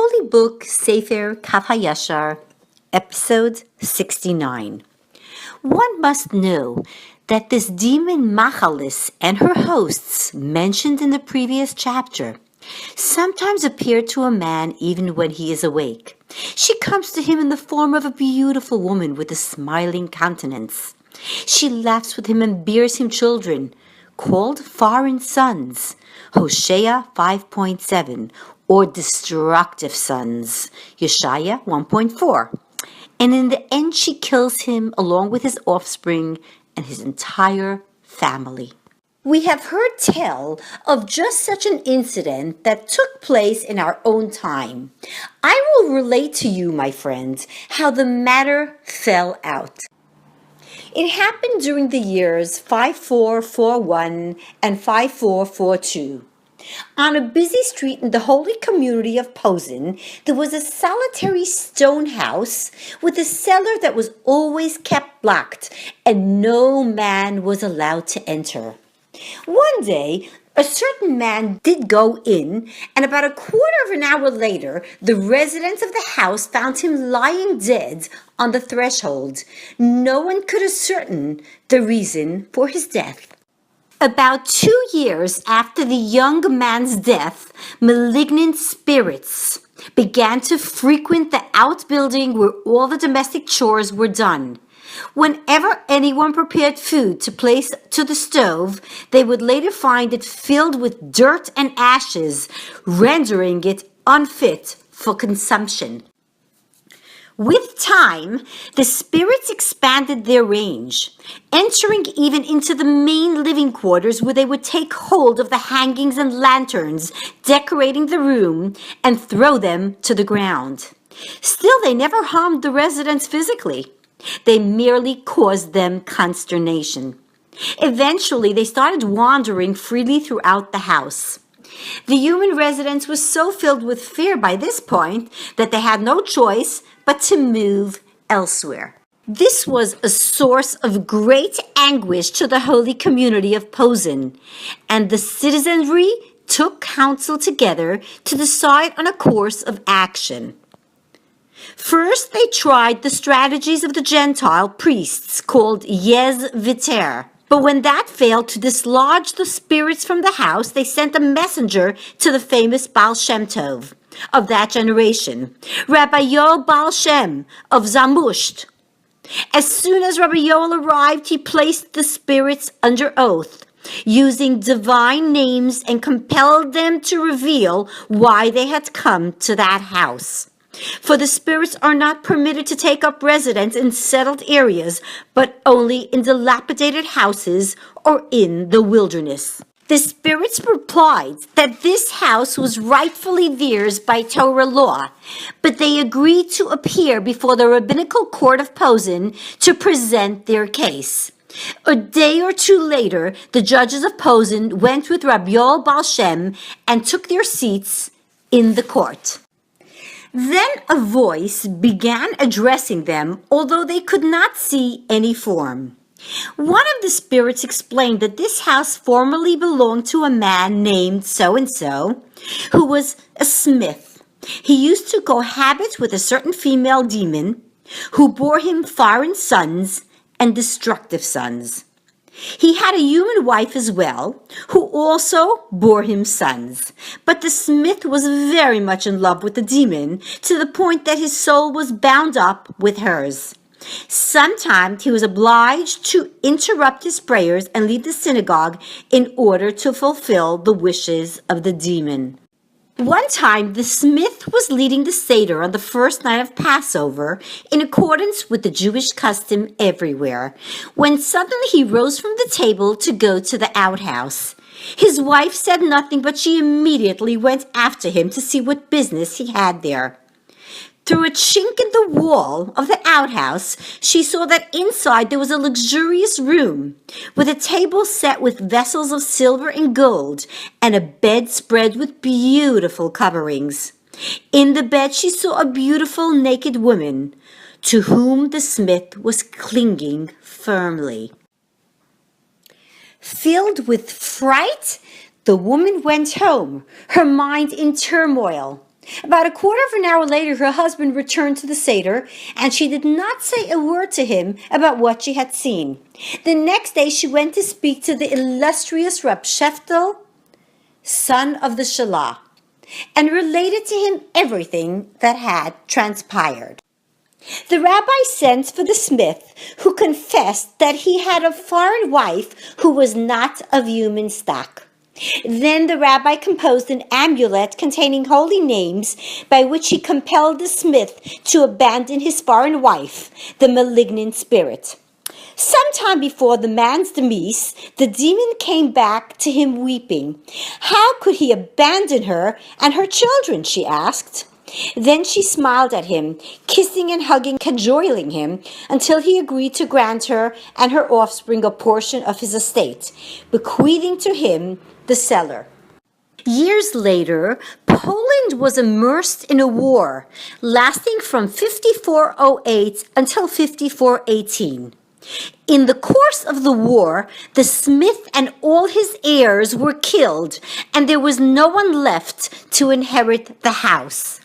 Holy Book Sefer Hayashar, Episode 69. One must know that this demon Machalis and her hosts, mentioned in the previous chapter, sometimes appear to a man even when he is awake. She comes to him in the form of a beautiful woman with a smiling countenance. She laughs with him and bears him children, called foreign sons, Hosea 5.7, or destructive sons, Yeshaya 1.4. And in the end she kills him along with his offspring and his entire family. We have heard tell of just such an incident that took place in our own time. I will relate to you, my friends, how the matter fell out. It happened during the years 5441 and 5442. On a busy street in the holy community of Posen, there was a solitary stone house with a cellar that was always kept locked, and no man was allowed to enter. One day, a certain man did go in, and about a quarter of an hour later, the residents of the house found him lying dead on the threshold. No one could ascertain the reason for his death. About 2 years after the young man's death, malignant spirits began to frequent the outbuilding where all the domestic chores were done. Whenever anyone prepared food to place to the stove, they would later find it filled with dirt and ashes, rendering it unfit for consumption. With time, the spirits expanded their range, entering even into the main living quarters where they would take hold of the hangings and lanterns decorating the room and throw them to the ground. Still, they never harmed the residents physically. They merely caused them consternation. Eventually, they started wandering freely throughout the house. The human residents were so filled with fear by this point that they had no choice but to move elsewhere. This was a source of great anguish to the holy community of Posen, and the citizenry took counsel together to decide on a course of action. First, they tried the strategies of the Gentile priests called Yez Viter. But when that failed to dislodge the spirits from the house, they sent a messenger to the famous Baal Shem Tov of that generation, Rabbi Yoel Baal Shem of Zamusht. As soon as Rabbi Yoel arrived, he placed the spirits under oath, using divine names, and compelled them to reveal why they had come to that house. For the spirits are not permitted to take up residence in settled areas, but only in dilapidated houses or in the wilderness. The spirits replied that this house was rightfully theirs by Torah law, but they agreed to appear before the rabbinical court of Posen to present their case. A day or two later, the judges of Posen went with Rabbi Yoel Baal Shem and took their seats in the court. Then a voice began addressing them, although they could not see any form. One of the spirits explained that this house formerly belonged to a man named so-and-so, who was a smith. He used to cohabit with a certain female demon, who bore him foreign sons and destructive sons. He had a human wife as well, who also bore him sons. But the smith was very much in love with the demon, to the point that his soul was bound up with hers. Sometimes he was obliged to interrupt his prayers and leave the synagogue in order to fulfill the wishes of the demon. One time, the smith was leading the Seder on the first night of Passover, in accordance with the Jewish custom everywhere, when suddenly he rose from the table to go to the outhouse. His wife said nothing, but she immediately went after him to see what business he had there. Through a chink in the wall of the outhouse, she saw that inside there was a luxurious room, with a table set with vessels of silver and gold, and a bed spread with beautiful coverings. In the bed she saw a beautiful naked woman, to whom the smith was clinging firmly. Filled with fright, the woman went home, her mind in turmoil. About a quarter of an hour later, her husband returned to the Seder, and she did not say a word to him about what she had seen. The next day, she went to speak to the illustrious Rab Sheftel, son of the Shalah, and related to him everything that had transpired. The rabbi sent for the smith, who confessed that he had a foreign wife who was not of human stock. Then the rabbi composed an amulet containing holy names by which he compelled the smith to abandon his foreign wife, the malignant spirit. Sometime before the man's demise, the demon came back to him weeping. How could he abandon her and her children, she asked. Then she smiled at him, kissing and hugging, cajoling him, until he agreed to grant her and her offspring a portion of his estate, bequeathing to him the cellar. Years later, Poland was immersed in a war lasting from 5408 until 5418. In the course of the war, the smith and all his heirs were killed, and there was no one left to inherit the house.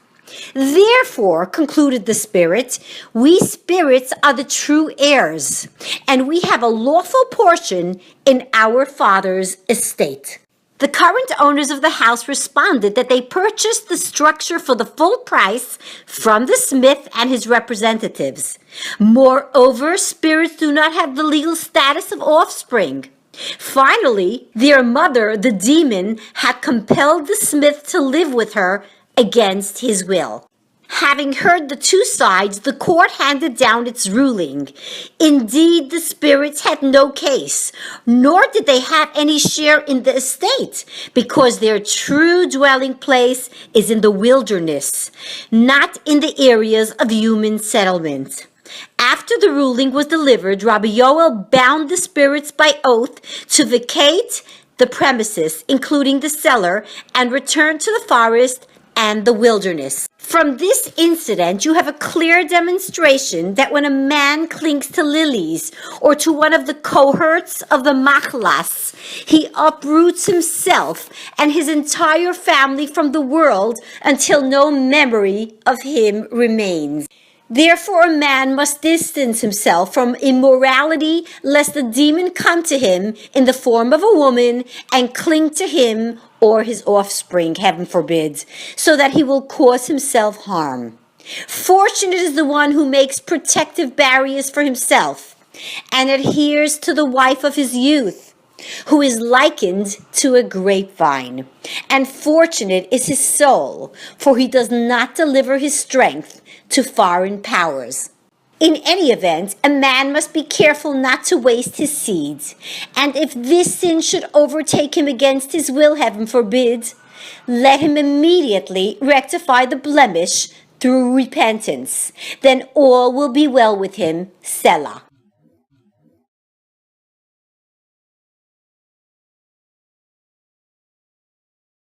Therefore, concluded the spirit, we spirits are the true heirs, and we have a lawful portion in our father's estate. The current owners of the house responded that they purchased the structure for the full price from the smith and his representatives. Moreover, spirits do not have the legal status of offspring. Finally, their mother, the demon, had compelled the smith to live with her against his will. Having heard the two sides, the court handed down its ruling. Indeed, the spirits had no case, nor did they have any share in the estate, because their true dwelling place is in the wilderness, not in the areas of human settlement. After the ruling was delivered, Rabbi Yoel bound the spirits by oath to vacate the premises, including the cellar, and return to the forest and the wilderness. From this incident, you have a clear demonstration that when a man clings to lilies or to one of the cohorts of the machlas, he uproots himself and his entire family from the world until no memory of him remains. Therefore, a man must distance himself from immorality, lest the demon come to him in the form of a woman and cling to him or his offspring, heaven forbid, so that he will cause himself harm. Fortunate is the one who makes protective barriers for himself and adheres to the wife of his youth, who is likened to a grapevine. And fortunate is his soul, for he does not deliver his strength to foreign powers. In any event, a man must be careful not to waste his seeds, and if this sin should overtake him against his will, heaven forbid, let him immediately rectify the blemish through repentance. Then all will be well with him, Selah.